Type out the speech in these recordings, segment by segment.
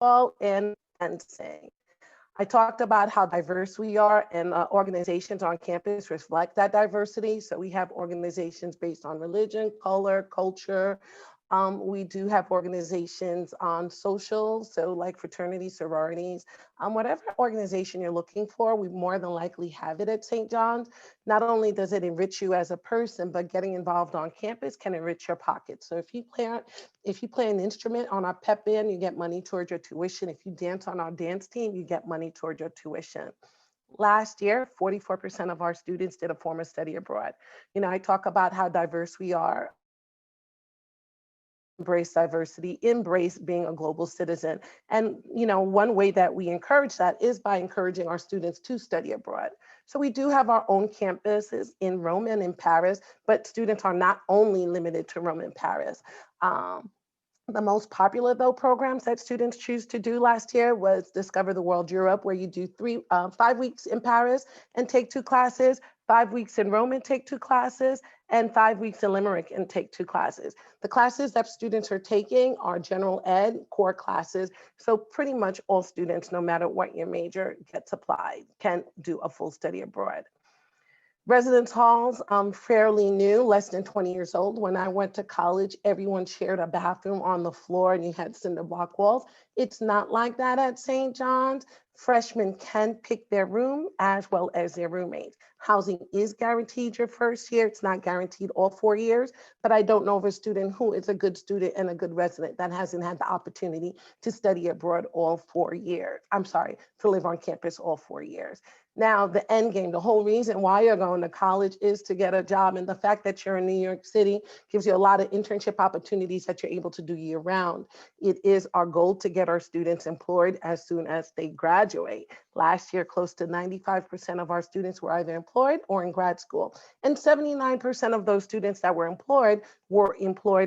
and dancing. I talked about how diverse we are, and organizations on campus reflect that diversity. So we have organizations based on religion, color, culture. We do have organizations on social, so like fraternities, sororities, whatever organization you're looking for, we more than likely have it at St. John's. Not only does it enrich you as a person, but getting involved on campus can enrich your pocket. So if you play an instrument on our pep band, you get money towards your tuition. If you dance on our dance team, you get money towards your tuition. Last year, 44% of our students did a form of study abroad. You know, I talk about how diverse we are. Embrace diversity, embrace being a global citizen. And, you know, one way that we encourage that is by encouraging our students to study abroad. So we do have our own campuses in Rome and in Paris, but students are not only limited to Rome and Paris. Um, the most popular, though, programs that students choose to do last year was Discover the World Europe, where you do 5 weeks in Paris and take 2 classes, 5 weeks in Rome and take 2 classes, and 5 weeks in Limerick and take 2 classes. The classes that students are taking are general ed, core classes. So pretty much all students, no matter what your major gets applied, can do a full study abroad. Residence halls, fairly new, less than 20 years old. When I went to college, everyone shared a bathroom on the floor and you had cinder block walls. It's not like that at St. John's. Freshmen can pick their room as well as their roommates. Housing is guaranteed your first year. It's not guaranteed all 4 years, but I don't know of a student who is a good student and a good resident that hasn't had the opportunity to study abroad all 4 years. I'm sorry, to live on campus all 4 years. Now, the end game, the whole reason why you're going to college is to get a job. And the fact that you're in New York City gives you a lot of internship opportunities that you're able to do year round. It is our goal to get our students employed as soon as they graduate. Last year, close to 95% of our students were either employed or in grad school. And 79% of those students that were employed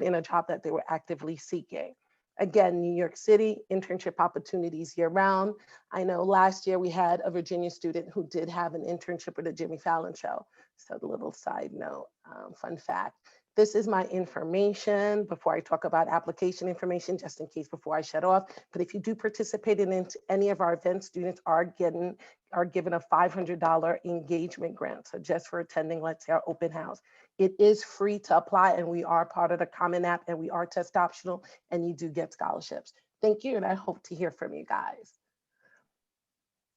in a job that they were actively seeking. Again, New York City, internship opportunities year round. I know last year we had a Virginia student who did have an internship with the Jimmy Fallon show. So a little side note, fun fact. This is my information before I talk about application information, just in case before I shut off. But if you do participate in any of our events, students are given a $500 engagement grant. So just for attending, let's say our open house. It is free to apply and we are part of the Common App and we are test optional and you do get scholarships. Thank you and I hope to hear from you guys.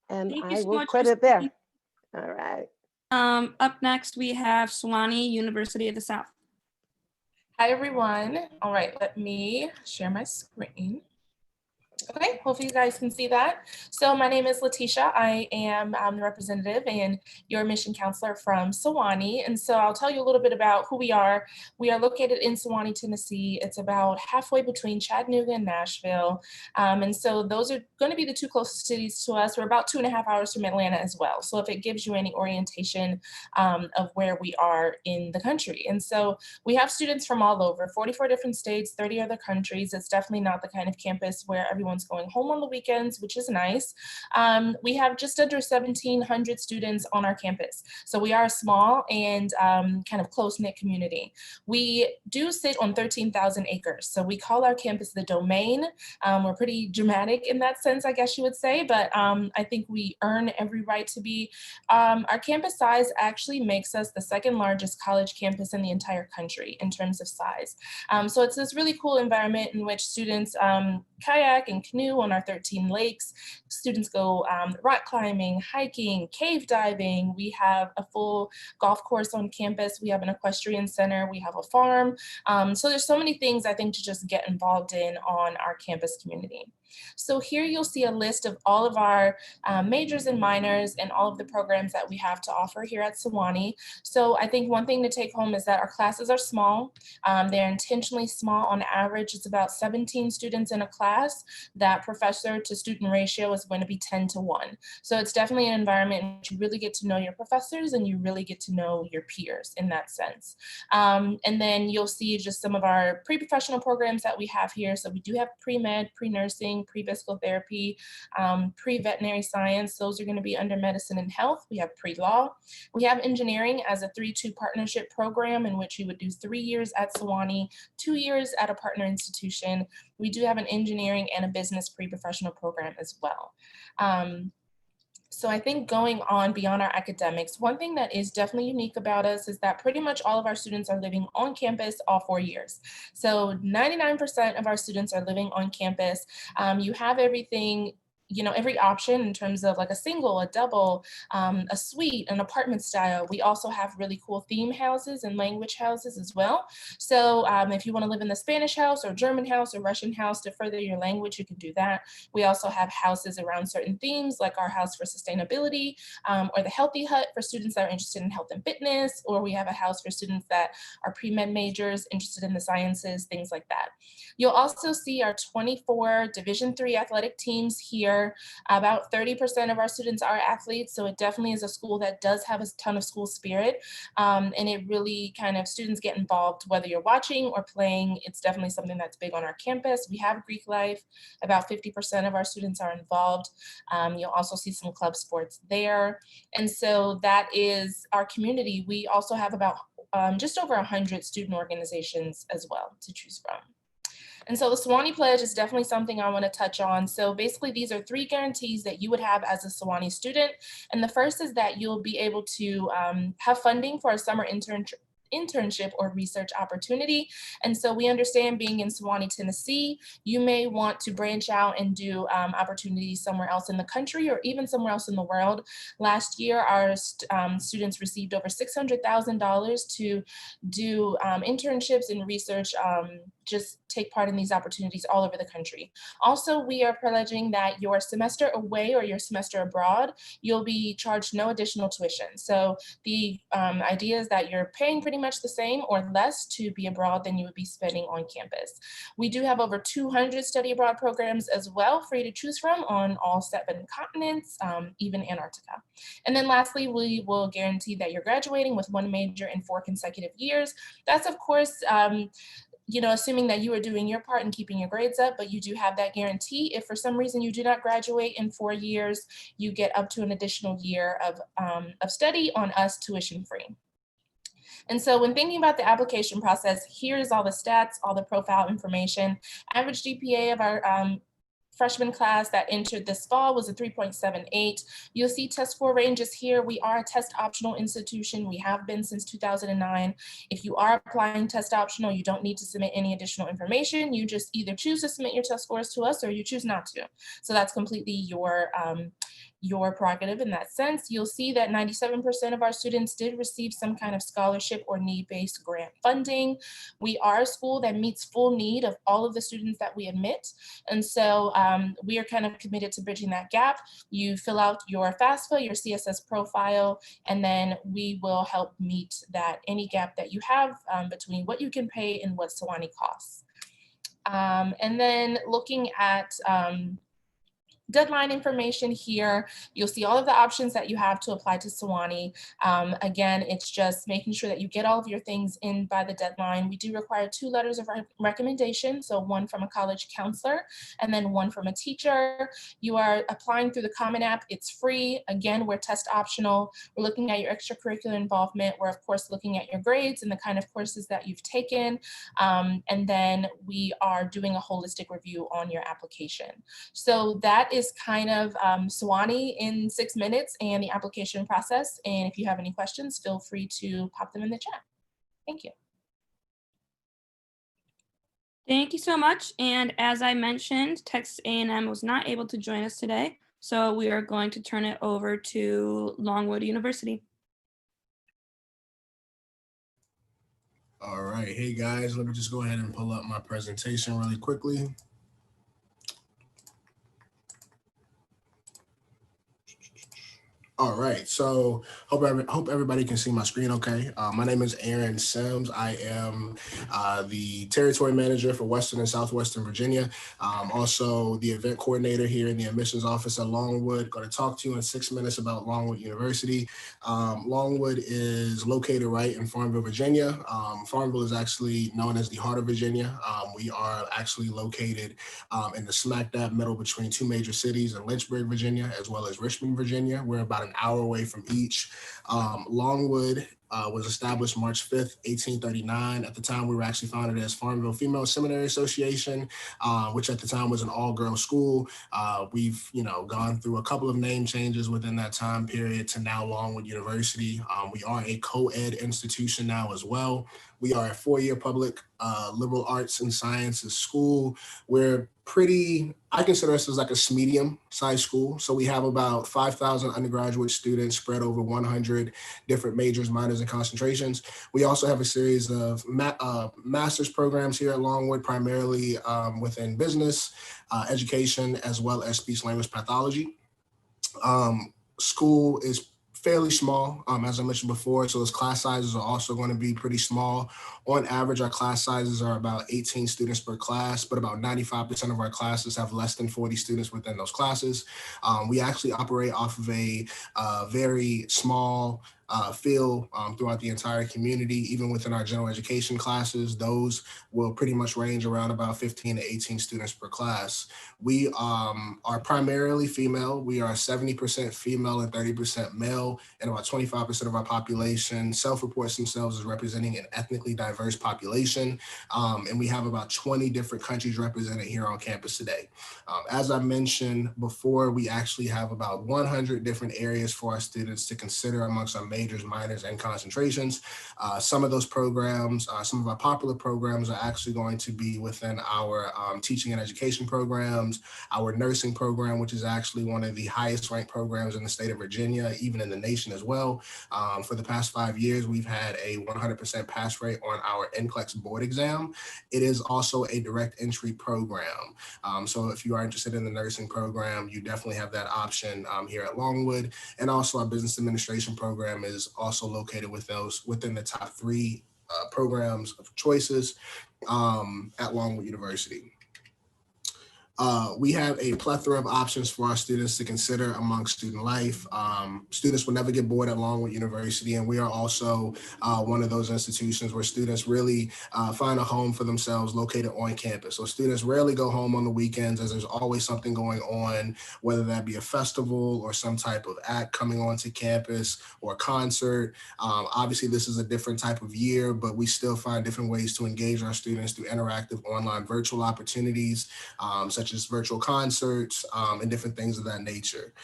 And Thank you I so will much quit for it there. speaking. All right. Up next, we have Sewanee, University of the South. Hi, everyone. All right, let me share my screen. Okay, hopefully you guys can see that. So my name is Letitia. I am the representative and your mission counselor from Sewanee. And so I'll tell you a little bit about who we are. We are located in Sewanee, Tennessee. It's about halfway between Chattanooga and Nashville. And so those are going to be the two closest cities to us. We're about 2.5 hours from Atlanta as well. So if it gives you any orientation of where we are in the country. And so we have students from all over, 44 different states, 30 other countries. It's definitely not the kind of campus where everyone's going home on the weekends, which is nice. We have just under 1,700 students on our campus. So we are a small and kind of close-knit community. We do sit on 13,000 acres. So we call our campus the Domain. We're pretty dramatic in that sense, I guess you would say, but I think we earn every right to be. Our campus size actually makes us the second largest college campus in the entire country in terms of size. So it's this really cool environment in which students kayak and canoe on our 13 lakes. Students go rock climbing, hiking, cave diving. We have a full golf course on campus. We have an equestrian center. We have a farm. So there's so many things I think to just get involved in on our campus community. So here you'll see a list of all of our majors and minors and all of the programs that we have to offer here at Sewanee. So I think one thing to take home is that our classes are small. They're intentionally small. On average, it's about 17 students in a class. That professor to student ratio is going to be 10-1. So it's definitely an environment in which you really get to know your professors and you really get to know your peers in that sense. And then you'll see just some of our pre-professional programs that we have here. So we do have pre-med, pre-nursing, pre-physical therapy, pre-veterinary science. Those are going to be under medicine and health. We have pre-law. We have engineering as a 3-2 partnership program in which you would do 3 years at Sewanee, 2 years at a partner institution. We do have an engineering and a business pre-professional program as well. So I think going on beyond our academics, one thing that is definitely unique about us is that pretty much all of our students are living on campus all 4 years. So 99% of our students are living on campus. You have everything, you know, every option in terms of like a single, a double, a suite, an apartment style. We also have really cool theme houses and language houses as well. So if you want to live in the Spanish house or German house or Russian house to further your language, you can do that. We also have houses around certain themes, like our house for sustainability, or the healthy hut for students that are interested in health and fitness, or we have a house for students that are pre-med majors interested in the sciences, things like that. You'll also see our 24 Division III athletic teams here. About 30% of our students are athletes, so it definitely is a school that does have a ton of school spirit, and it really kind of, students get involved whether you're watching or playing. It's definitely something that's big on our campus. We have Greek life. About 50% of our students are involved. You'll also see some club sports there, and so that is our community. We also have about just over 100 student organizations as well to choose from. And so the Sewanee Pledge is definitely something I want to touch on. So basically, these are 3 guarantees that you would have as a Sewanee student. And the first is that you'll be able to have funding for a summer internship or research opportunity. And so we understand, being in Sewanee, Tennessee, you may want to branch out and do opportunities somewhere else in the country or even somewhere else in the world. Last year, our students received over $600,000 to do internships and research, just take part in these opportunities all over the country. Also, we are pledging that your semester away or your semester abroad, you'll be charged no additional tuition. So the idea is that you're paying pretty much the same or less to be abroad than you would be spending on campus. We do have over 200 study abroad programs as well for you to choose from on all 7 continents, even Antarctica. And then lastly, we will guarantee that you're graduating with 1 major in 4 consecutive years. That's, of course, you know, assuming that you are doing your part and keeping your grades up, but you do have that guarantee. If for some reason you do not graduate in 4 years, you get up to an additional year of study on us tuition free. And so when thinking about the application process, here's all the stats, all the profile information. Average GPA of our freshman class that entered this fall was a 3.78. You'll see test score ranges here. We are a test optional institution. We have been since 2009. If you are applying test optional, you don't need to submit any additional information. You just either choose to submit your test scores to us or you choose not to. So that's completely your prerogative in that sense. You'll see that 97% of our students did receive some kind of scholarship or need-based grant funding. We are a school that meets full need of all of the students that we admit. And so we are kind of committed to bridging that gap. You fill out your FAFSA, your CSS profile, and then we will help meet that any gap that you have between what you can pay and what Sewanee costs. And then looking at deadline information here, you'll see all of the options that you have to apply to Sewanee. Again, it's just making sure that you get all of your things in by the deadline. We do require 2 letters of recommendation, so 1 from a college counselor and then 1 from a teacher. You are applying through the Common App. It's free. Again, we're test optional. We're looking at your extracurricular involvement. We're of course looking at your grades and the kind of courses that you've taken. And then we are doing a holistic review on your application. So that is kind of Sewanee in 6 minutes and the application process. And if you have any questions, feel free to pop them in the chat. Thank you. Thank you so much. And as I mentioned, Texas A&M was not able to join us today, so we are going to turn it over to Longwood University. All right, hey guys, let me just go ahead and pull up my presentation really quickly. All right, so hope everybody can see my screen okay. My name is Aaron Sims. I am the territory manager for Western and Southwestern Virginia. Also the event coordinator here in the admissions office at Longwood. Going to talk to you in 6 minutes about Longwood University. Longwood is located right in Farmville, Virginia. Farmville is actually known as the heart of Virginia. We are actually located in the smack dab middle between 2 major cities in Lynchburg, Virginia, as well as Richmond, Virginia. We're about an hour away from each. Longwood was established March 5th, 1839. At the time, we were actually founded as Farmville Female Seminary Association, which at the time was an all-girls school. We've, gone through a couple of name changes within that time period to now Longwood University. We are a co-ed institution now as well. We are a four-year public liberal arts and sciences school. We're I consider us as like a medium-sized school. So we have about 5,000 undergraduate students spread over 100 different majors, minors, and concentrations. We also have a series of master's programs here at Longwood, primarily within business, education, as well as speech language pathology. School is fairly small, as I mentioned before, so those class sizes are also going to be pretty small. On average, our class sizes are about 18 students per class, but about 95% of our classes have less than 40 students within those classes. We actually operate off of a very small feel throughout the entire community. Even within our general education classes, those will pretty much range around about 15 to 18 students per class. We are primarily female. We are 70% female and 30% male, and about 25% of our population self-reports themselves as representing an ethnically diverse population. And we have about 20 different countries represented here on campus today. As I mentioned before, we actually have about 100 different areas for our students to consider amongst our majors, minors, and concentrations. Some of those programs, some of our popular programs are actually going to be within our teaching and education programs, our nursing program, which is actually one of the highest ranked programs in the state of Virginia, even in the nation as well. For the past 5 years, we've had a 100% pass rate on our NCLEX board exam. It is also a direct entry program. So if you are interested in the nursing program, you definitely have that option here at Longwood. And also our business administration program is also located within the top 3 programs of choices at Longwood University. We have a plethora of options for our students to consider amongst student life. Students will never get bored at Longwood University, and we are also one of those institutions where students really find a home for themselves located on campus. So students rarely go home on the weekends, as there's always something going on, whether that be a festival or some type of act coming onto campus or a concert. Obviously, this is a different type of year, but we still find different ways to engage our students through interactive online virtual opportunities, such as virtual concerts and different things of that nature.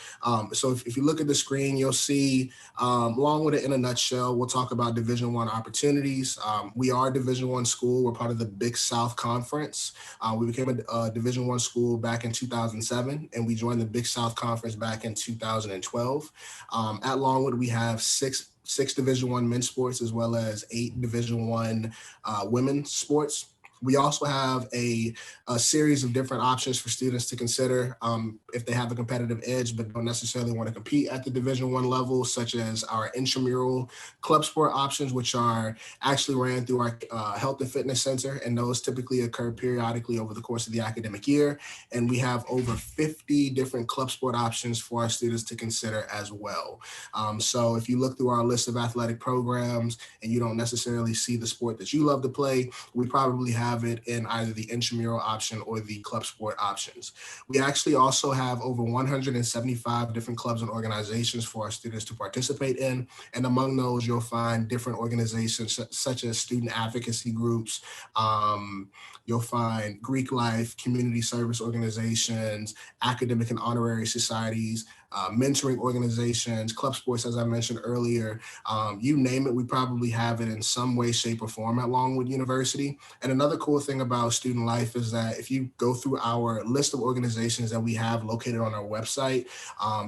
So if you look at the screen, you'll see Longwood in a nutshell. We'll talk about Division I opportunities. We are a Division I school. We're part of the Big South Conference. We became a Division I school back in 2007, and we joined the Big South Conference back in 2012. At Longwood, we have six Division I men's sports, as well as 8 Division I women's sports. We also have a series of different options for students to consider if they have a competitive edge but don't necessarily want to compete at the Division I level, such as our intramural club sport options, which are actually ran through our health and fitness center, and those typically occur periodically over the course of the academic year. And we have over 50 different club sport options for our students to consider as well. So if you look through our list of athletic programs and you don't necessarily see the sport that you love to play, we probably have it in either the intramural option or the club sport options. We actually also have over 175 different clubs and organizations for our students to participate in. And among those, you'll find different organizations such as student advocacy groups. You'll find Greek life, community service organizations, academic and honorary societies, mentoring organizations, club sports, as I mentioned earlier. You name it, we probably have it in some way, shape, or form at Longwood University. And another cool thing about student life is that if you go through our list of organizations that we have located on our website,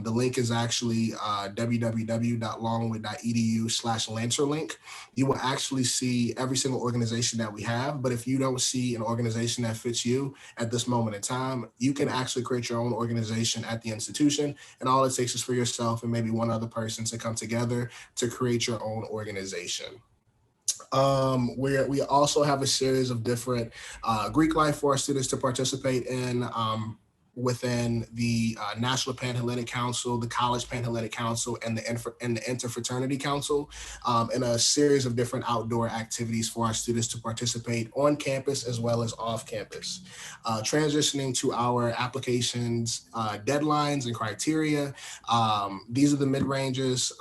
the link is actually www.longwood.edu/LancerLink. You will actually see every single organization that we have. But if you don't see an organization that fits you at this moment in time, you can actually create your own organization at the institution. And all it takes is for yourself and maybe one other person to come together to create your own organization. We also have a series of different Greek life for our students to participate in. within the National Panhellenic Council, the College Panhellenic Council, and the Interfraternity Council, in a series of different outdoor activities for our students to participate on campus as well as off campus. Transitioning to our applications deadlines and criteria, these are the mid-ranges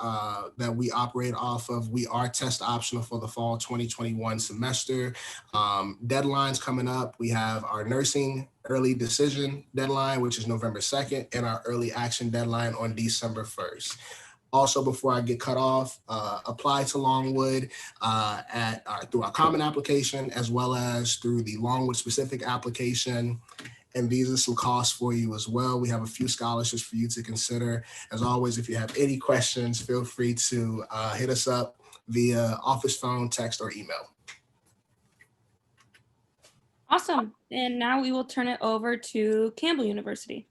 that we operate off of. We are test optional for the fall 2021 semester. Deadlines coming up, we have our nursing early decision deadline, which is November 2nd, and our early action deadline on December 1st. Also, before I get cut off, apply to Longwood through our common application, as well as through the Longwood specific application. And these are some costs for you as well. We have a few scholarships for you to consider. As always, if you have any questions, feel free to hit us up via office phone, text, or email. Awesome. And now we will turn it over to Campbell University.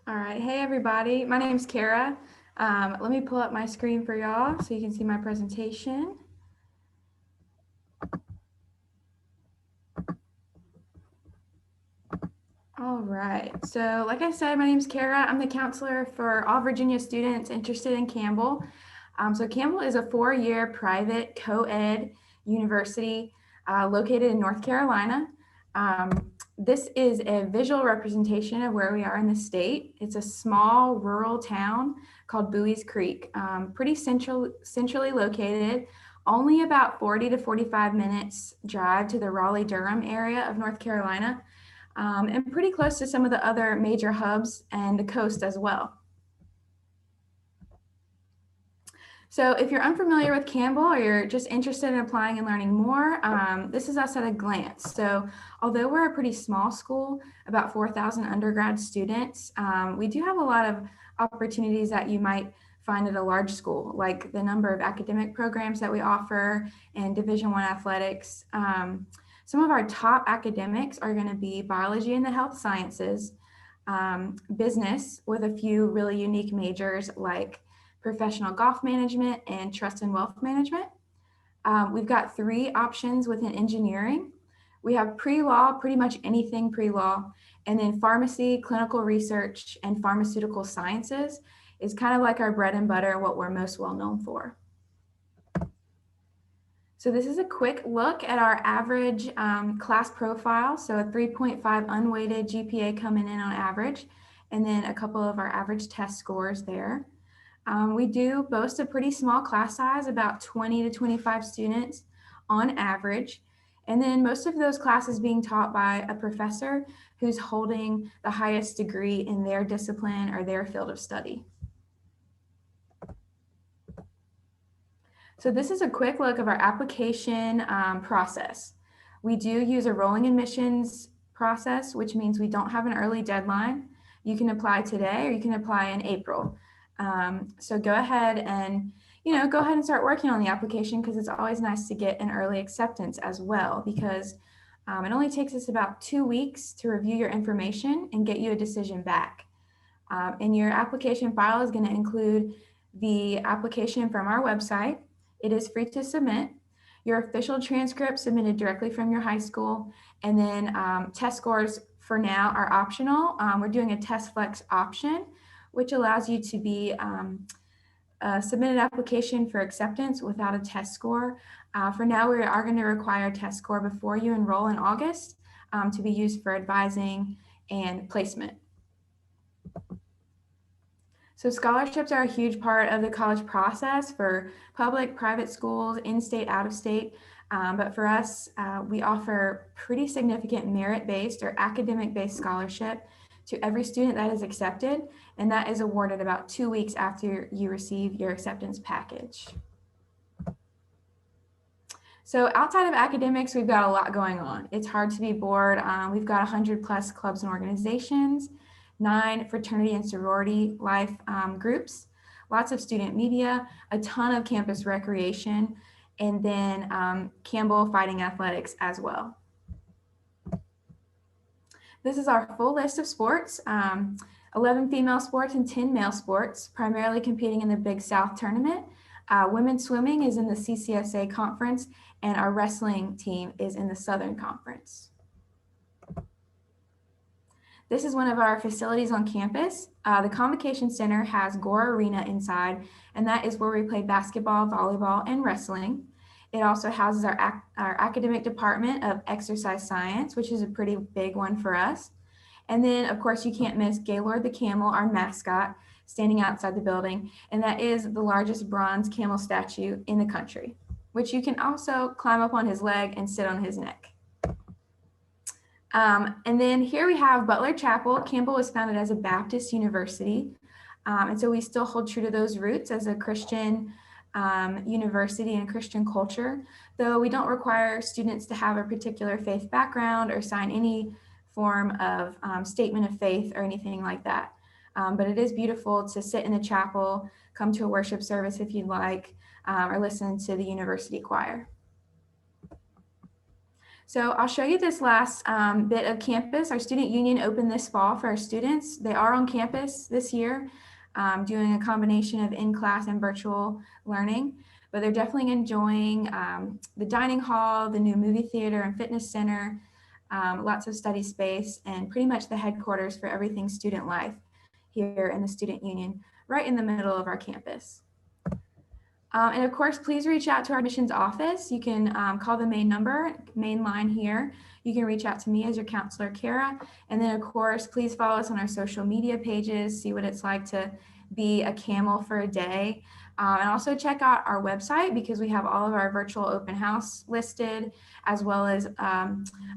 All right, hey everybody, my name's Kara. Let me pull up my screen for y'all so you can see my presentation. All right, so like I said, my name's Kara. I'm the counselor for all Virginia students interested in Campbell. So Campbell is a 4-year private co-ed university located in North Carolina. This is a visual representation of where we are in the state. It's a small rural town called Bowie's Creek, pretty centrally located, only about 40 to 45 minutes drive to the Raleigh-Durham area of North Carolina, and pretty close to some of the other major hubs and the coast as well. So if you're unfamiliar with Campbell or you're just interested in applying and learning more, this is us at a glance. So although we're a pretty small school, about 4,000 undergrad students, we do have a lot of opportunities that you might find at a large school, like the number of academic programs that we offer and Division I athletics. Some of our top academics are going to be biology and the health sciences, business with a few really unique majors like professional golf management and trust and wealth management. We've got 3 options within engineering. We have pre-law, pretty much anything pre-law, and then pharmacy, clinical research, and pharmaceutical sciences is kind of like our bread and butter, what we're most well known for. So this is a quick look at our average class profile. So a 3.5 unweighted GPA coming in on average, and then a couple of our average test scores there. We do boast a pretty small class size, about 20 to 25 students on average. And then most of those classes being taught by a professor who's holding the highest degree in their discipline or their field of study. So this is a quick look of our application process. We do use a rolling admissions process, which means we don't have an early deadline. You can apply today or you can apply in April. So go ahead and start working on the application, because it's always nice to get an early acceptance as well, because it only takes us about 2 weeks to review your information and get you a decision back. And your application file is going to include the application from our website. It is free to submit, your official transcript submitted directly from your high school, and then test scores for now are optional. We're doing a test flex option, which allows you to be submit an application for acceptance without a test score. For now, we are going to require a test score before you enroll in August to be used for advising and placement. So scholarships are a huge part of the college process for public, private schools, in-state, out-of-state. But for us, we offer pretty significant merit-based or academic-based scholarship to every student that is accepted, and that is awarded about 2 weeks after you receive your acceptance package. So outside of academics, we've got a lot going on. It's hard to be bored. We've got 100+ clubs and organizations, 9 fraternity and sorority life groups, lots of student media, a ton of campus recreation, and then Campbell Fighting Athletics as well. This is our full list of sports. 11 female sports and 10 male sports, primarily competing in the Big South tournament. Women's swimming is in the CCSA conference, and our wrestling team is in the Southern Conference. This is one of our facilities on campus. The Convocation Center has Gore Arena inside, and that is where we play basketball, volleyball, and wrestling. It also houses our academic department of exercise science, which is a pretty big one for us. And then, of course, you can't miss Gaylord the Camel, our mascot, standing outside the building. And that is the largest bronze camel statue in the country, which you can also climb up on his leg and sit on his neck. And then here we have Butler Chapel. Campbell was founded as a Baptist university. And so we still hold true to those roots as a Christian university and Christian culture, though we don't require students to have a particular faith background or sign any form of statement of faith or anything like that. But it is beautiful to sit in the chapel, come to a worship service if you'd like, or listen to the university choir. So I'll show you this last bit of campus. Our student union opened this fall for our students. They are on campus this year, doing a combination of in-class and virtual learning, but they're definitely enjoying the dining hall, the new movie theater and fitness center, lots of study space, and pretty much the headquarters for everything student life here in the student union, right in the middle of our campus. And of course, please reach out to our admissions office. You can call the main line here. You can reach out to me as your counselor, Kara. And then of course, please follow us on our social media pages, see what it's like to be a camel for a day. And also check out our website because we have all of our virtual open house listed, as well as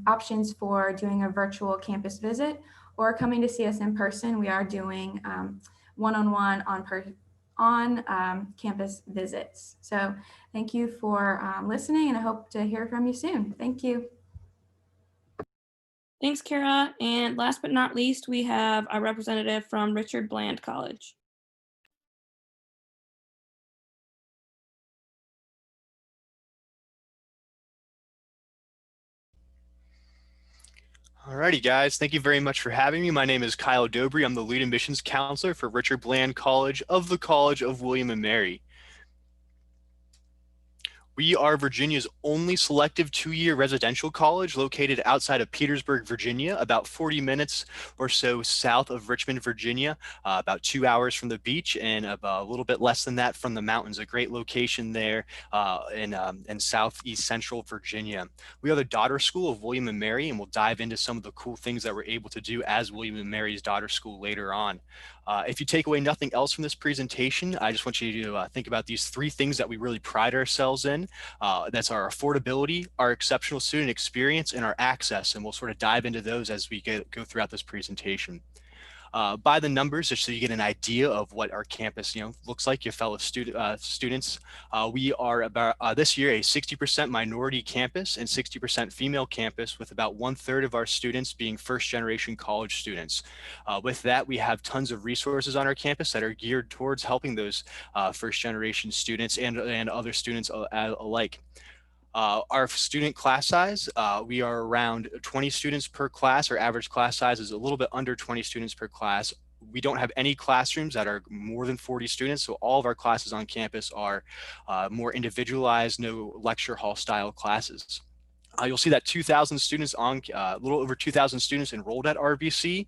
options for doing a virtual campus visit or coming to see us in person. We are doing one-on-one on campus visits. So thank you for listening, and I hope to hear from you soon. Thank you. Thanks, Kara. And last but not least, we have a representative from Richard Bland College. Alrighty, guys. Thank you very much for having me. My name is Kyle Dobry. I'm the lead admissions counselor for Richard Bland College of the College of William and Mary. We are Virginia's only selective two-year residential college located outside of Petersburg, Virginia, about 40 minutes or so south of Richmond, Virginia, about 2 hours from the beach and a little bit less than that from the mountains. A great location there in southeast central Virginia. We are the daughter school of William and Mary, and we'll dive into some of the cool things that we're able to do as William and Mary's daughter school later on. If you take away nothing else from this presentation, I just want you to think about these three things that we really pride ourselves in. That's our affordability, our exceptional student experience, and our access. And we'll sort of dive into those as we go throughout this presentation. By the numbers, just so you get an idea of what our campus looks like, your fellow students. We are about this year a 60% minority campus and 60% female campus, with about 1/3 of our students being first-generation college students. With that, we have tons of resources on our campus that are geared towards helping those first-generation students and other students alike. Our student class size, we are around 20 students per class. Our average class size is a little bit under 20 students per class. We don't have any classrooms that are more than 40 students, so all of our classes on campus are more individualized, no lecture hall style classes. You'll see that 2,000 students a little over 2,000 students enrolled at RBC.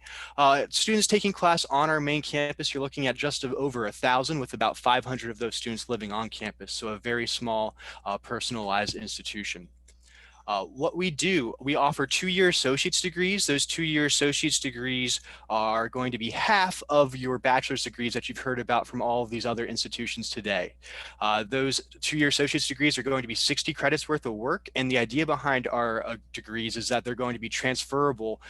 Students taking class on our main campus, you're looking at just over 1,000, with about 500 of those students living on campus. So a very small, personalized institution. What we do, we offer 2-year associate's degrees. Those 2-year associate's degrees are going to be half of your bachelor's degrees that you've heard about from all of these other institutions today. Those 2-year associate's degrees are going to be 60 credits worth of work. And the idea behind our degrees is that they're going to be transferable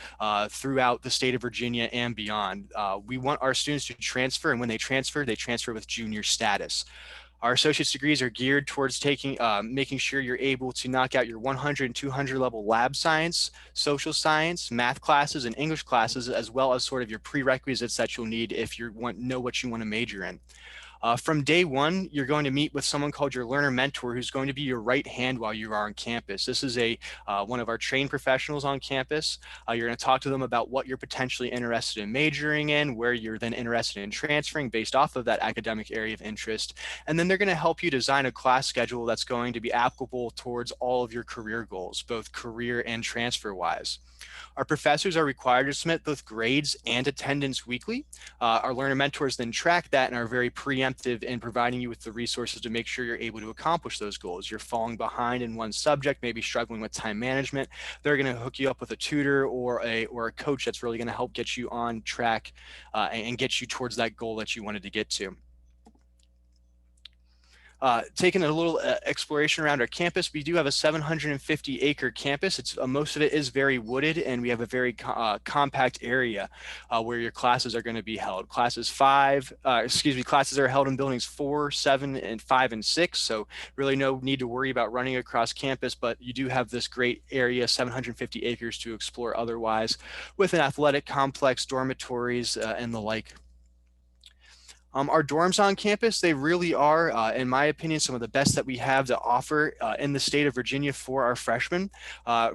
throughout the state of Virginia and beyond. We want our students to transfer, and when they transfer with junior status. Our associate's degrees are geared towards making sure you're able to knock out your 100 and 200 level lab science, social science, math classes, and English classes, as well as sort of your prerequisites that you'll need if you know what you want to major in. From day one, you're going to meet with someone called your learner mentor, who's going to be your right hand while you are on campus. This is one of our trained professionals on campus. You're going to talk to them about what you're potentially interested in majoring in, where you're then interested in transferring based off of that academic area of interest. And then they're going to help you design a class schedule that's going to be applicable towards all of your career goals, both career and transfer wise. Our professors are required to submit both grades and attendance weekly. Our learner mentors then track that and are very preemptive in providing you with the resources to make sure you're able to accomplish those goals. You're falling behind in one subject, maybe struggling with time management. They're going to hook you up with a tutor or a coach that's really going to help get you on track and get you towards that goal that you wanted to get to. Taking a little exploration around our campus, we do have a 750-acre campus. Most of it is very wooded, and we have a very compact area where your classes are going to be held. Classes are held in buildings 4, 7, 5, and 6. So really no need to worry about running across campus, but you do have this great area, 750 acres to explore otherwise, with an athletic complex, dormitories, and the like. Our dorms on campus, they really are, in my opinion, some of the best that we have to offer in the state of Virginia for our freshmen.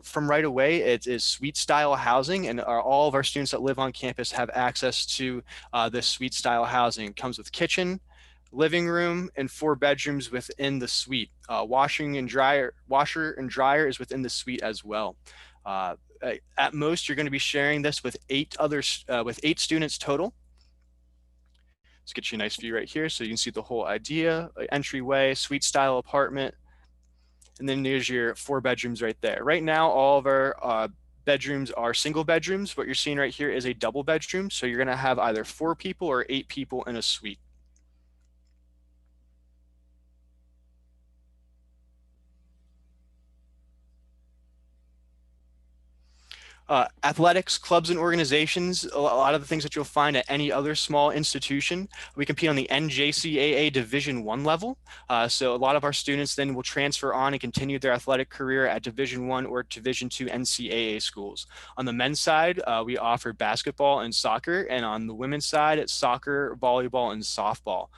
From right away, it is suite style housing, and all of our students that live on campus have access to this suite style housing. It comes with kitchen, living room, and 4 bedrooms within the suite. Washer and dryer is within the suite as well. At most, you're going to be sharing this with 8 students total. Let's get you a nice view right here so you can see the whole idea, entryway, suite style apartment. And then there's your 4 bedrooms right there. Right now, all of our bedrooms are single bedrooms. What you're seeing right here is a double bedroom. So you're gonna have either 4 people or 8 people in a suite. Athletics, clubs, and organizations, a lot of the things that you'll find at any other small institution. We compete on the NJCAA Division I level. So a lot of our students then will transfer on and continue their athletic career at Division I or Division II NCAA schools. On the men's side, we offer basketball and soccer, and on the women's side, it's soccer, volleyball, and softball.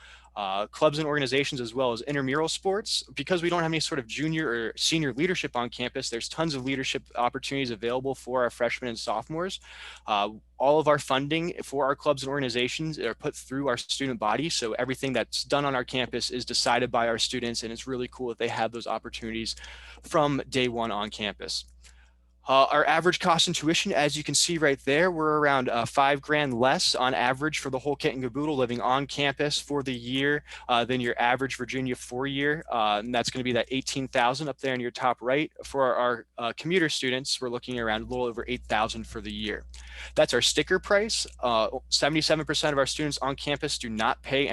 Clubs and organizations, as well as intramural sports. Because we don't have any sort of junior or senior leadership on campus, there's tons of leadership opportunities available for our freshmen and sophomores. All of our funding for our clubs and organizations are put through our student body. So everything that's done on our campus is decided by our students, and it's really cool that they have those opportunities from day one on campus. Our average cost in tuition, as you can see right there, we're around $5 grand less on average for the whole kit and caboodle living on campus for the year than your average Virginia 4-year. And that's going to be that $18,000 up there in your top right. For our commuter students, we're looking around a little over $8,000 for the year. That's our sticker price. 77% of our students on campus do not pay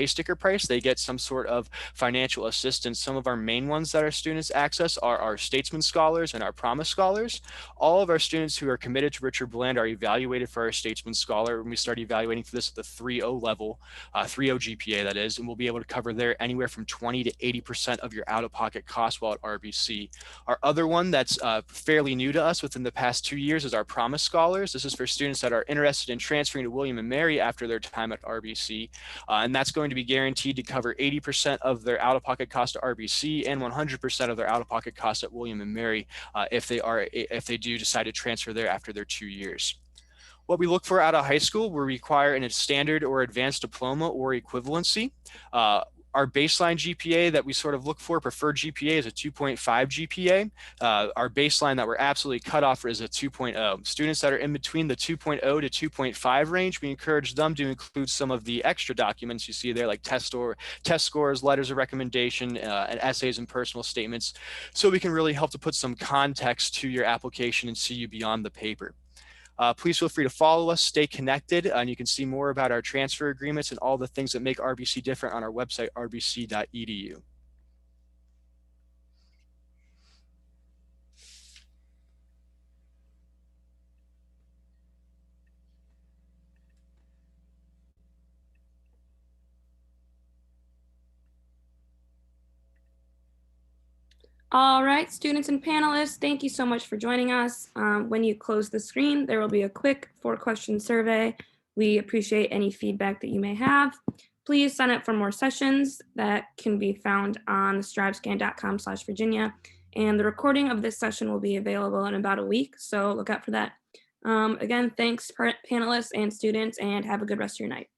sticker price. They get some sort of financial assistance. Some of our main ones that our students access are our Statesman Scholars and our Promise Scholars. All of our students who are committed to Richard Bland are evaluated for our Statesman Scholar, and we start evaluating for this at the 3.0 level, 3.0 GPA that is, and we'll be able to cover there anywhere from 20 to 80% of your out-of-pocket costs while at RBC. Our other one that's fairly new to us within the past 2 years is our Promise Scholars. This is for students that are interested in transferring to William & Mary after their time at RBC, and that's going to be guaranteed to cover 80% of their out-of-pocket cost at RBC and 100% of their out-of-pocket cost at William & Mary if they do decide to transfer there after their 2 years. What we look for out of high school, we require a standard or advanced diploma or equivalency. Our baseline GPA that we sort of look for, preferred GPA, is a 2.5 GPA. Our baseline that we're absolutely cut off for is a 2.0. Students that are in between the 2.0 to 2.5 range, we encourage them to include some of the extra documents you see there, like test scores, letters of recommendation, and essays and personal statements, so we can really help to put some context to your application and see you beyond the paper. Please feel free to follow us, stay connected, and you can see more about our transfer agreements and all the things that make RBC different on our website, rbc.edu. All right, students and panelists, thank you so much for joining us. When you close the screen, there will be a quick 4-question survey. We appreciate any feedback that you may have. Please sign up for more sessions that can be found on strivescan.com/Virginia. And the recording of this session will be available in about a week, so look out for that. Again, thanks panelists and students, and have a good rest of your night.